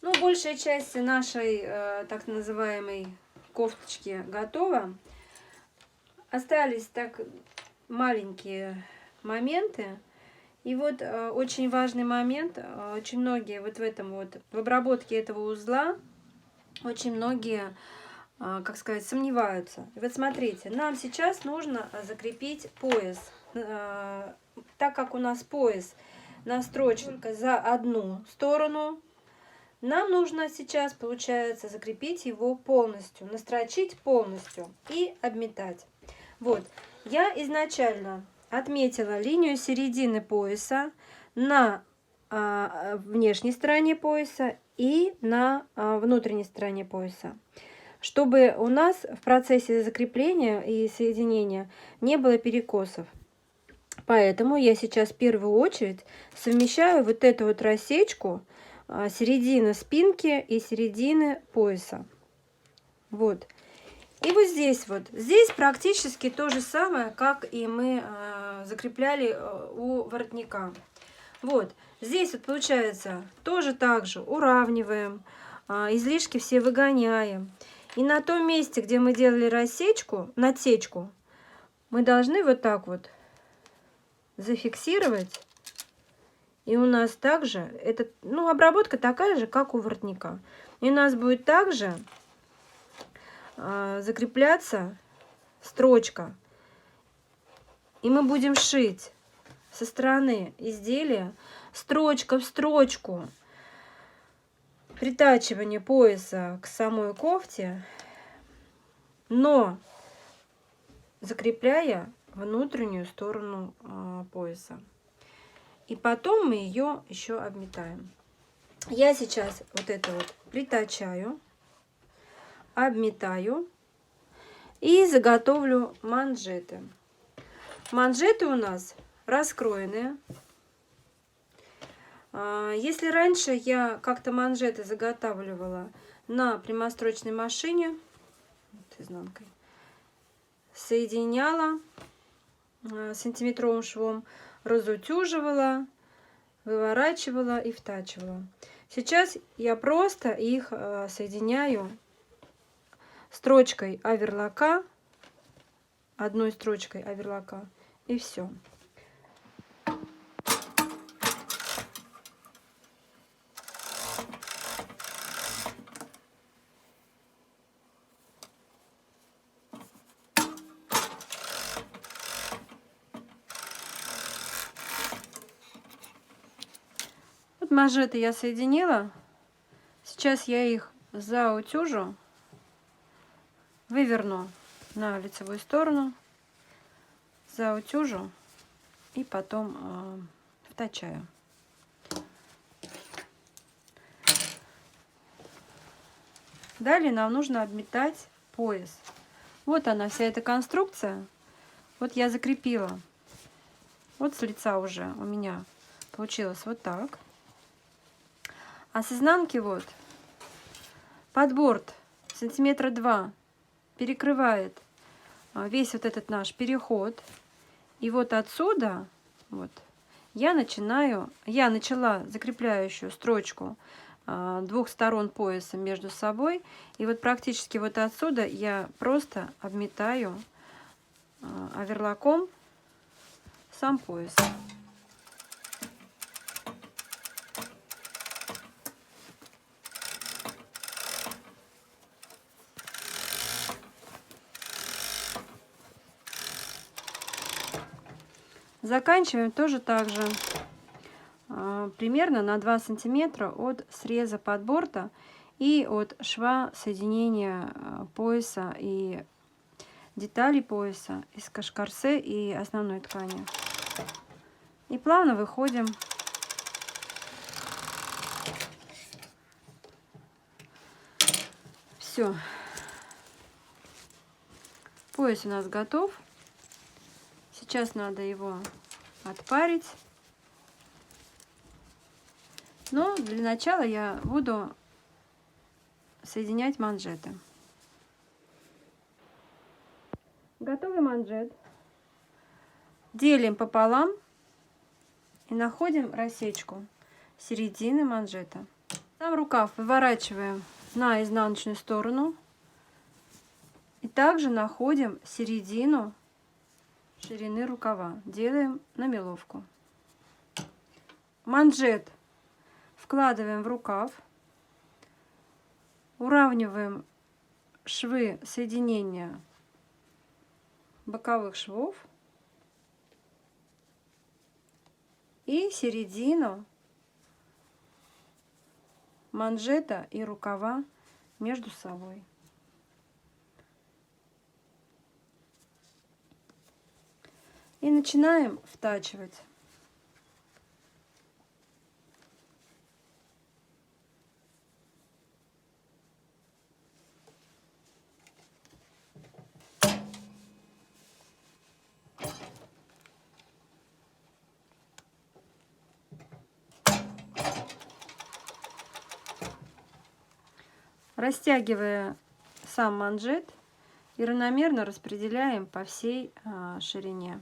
Ну, большая часть нашей так называемой кофточки готова. Остались так маленькие моменты. И вот очень важный момент, очень многие вот в этом вот, в обработке этого узла, очень многие, как сказать, сомневаются. И вот смотрите, нам сейчас нужно закрепить пояс. Так как у нас пояс настрочен только за одну сторону, нам нужно сейчас, получается, закрепить его полностью, настрочить полностью и обметать. Вот, я изначально отметила линию середины пояса на внешней стороне пояса и на внутренней стороне пояса, чтобы у нас в процессе закрепления и соединения не было перекосов. Поэтому я сейчас в первую очередь совмещаю вот эту вот рассечку середины спинки и середины пояса. Вот. И вот здесь практически то же самое, как и мы закрепляли у воротника. Вот, здесь вот получается тоже так же уравниваем, излишки все выгоняем. И на том месте, где мы делали рассечку, натечку, мы должны вот так вот зафиксировать. И у нас также, обработка такая же, как у воротника. И у нас будет также закрепляться строчка. И мы будем шить со стороны изделия строчка в строчку. Притачивание пояса к самой кофте, но закрепляя внутреннюю сторону пояса. И потом мы ее еще обметаем. Я сейчас вот это вот притачаю, обметаю и заготовлю манжеты. Манжеты у нас раскроенные. Если раньше я как-то манжеты заготавливала на прямострочной машине, вот изнанкой, соединяла сантиметровым швом, разутюживала, выворачивала и втачивала. Сейчас я просто их соединяю строчкой оверлока, одной строчкой оверлока, и все. Вот манжеты я соединила. Сейчас я их заутюжу, выверну на лицевую сторону, заутюжу и потом втачаю. Далее нам нужно обметать пояс. Вот она, вся эта конструкция. Вот я закрепила. Вот с лица уже у меня получилось вот так. А с изнанки вот подборд сантиметра 2 перекрывает весь вот этот наш переход. И вот отсюда вот я начала закрепляющую строчку двух сторон пояса между собой. И вот практически вот отсюда я просто обметаю оверлоком сам пояс. Заканчиваем тоже так же, примерно на 2 сантиметра от среза подборта и от шва соединения пояса и деталей пояса из кашкарсе и основной ткани. И плавно выходим. Все. Пояс у нас готов. Сейчас надо его отпарить. Но для начала я буду соединять манжеты. Готовый манжет делим пополам и находим рассечку середины манжета. Сам рукав выворачиваем на изнаночную сторону. И также находим середину ширины рукава. Делаем намеловку. Манжет вкладываем в рукав. Уравниваем швы соединения боковых швов. И середину манжета и рукава между собой. И начинаем втачивать. Растягивая сам манжет и равномерно распределяем по всей ширине.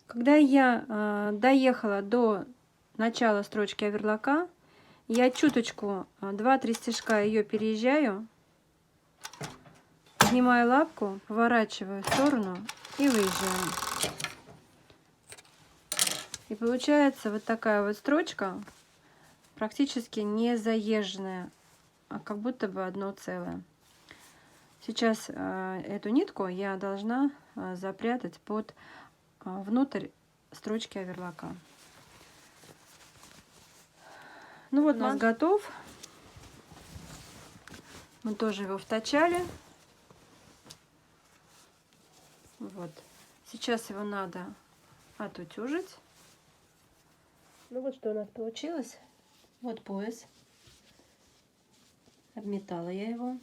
Когда я доехала до начала строчки оверлока, я чуточку 2-3 стежка ее переезжаю, поднимаю лапку, поворачиваю в сторону и выезжаю. И получается вот такая вот строчка, практически не заезженная, а как будто бы одно целое. Сейчас эту нитку я должна запрятать под внутрь строчки оверлока. Ну вот, у нас готов. Мы тоже его втачали. Вот. Сейчас его надо отутюжить. Ну вот что у нас получилось. Вот пояс. Обметала я его.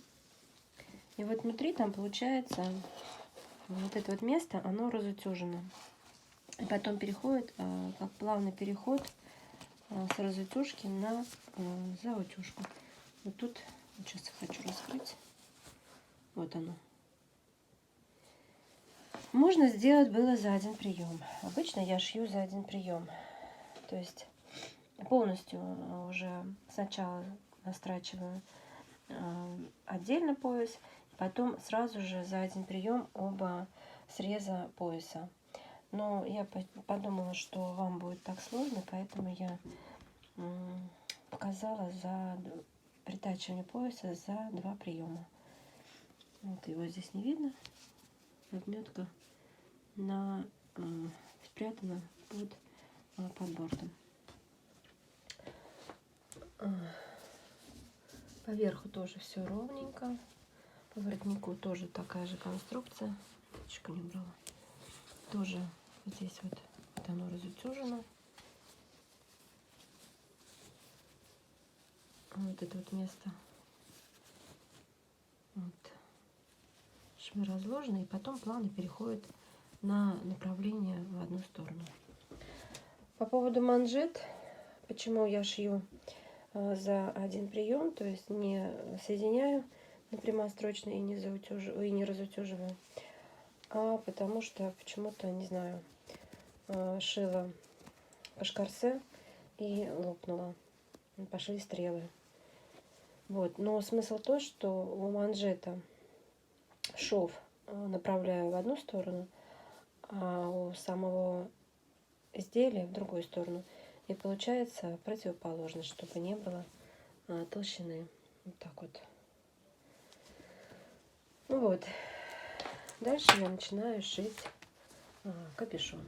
И вот внутри там получается вот это вот место, оно разутюжено. И потом переходит, как плавный переход с разутюжки на заутюжку. Вот тут, сейчас хочу раскрыть. Вот оно. Можно сделать было за один прием. Обычно я шью за один прием. То есть полностью уже сначала настрачиваю отдельно пояс, потом сразу же за один прием оба среза пояса. Но я подумала, что вам будет так сложно, поэтому я показала за притачивание пояса за 2 приема. Вот его здесь не видно. Отметка спрятана под бортом. По верху тоже все ровненько. По воротнику тоже такая же конструкция. Точку не брала. Тоже здесь вот оно разутюжено. Вот это вот место. Вот. Швы разложены, и потом плавно переходит на направление в одну сторону. По поводу манжет, почему я шью за один прием, то есть не соединяю на прямострочно и не разутюживаю, а потому что почему-то, не знаю, шила кашкарсе и лопнула, пошли стрелы. Вот, но смысл то, что у манжета шов направляю в одну сторону, а у самого изделия в другую сторону. И получается противоположно, чтобы не было толщины. Вот так вот. Ну вот. Дальше я начинаю шить капюшон.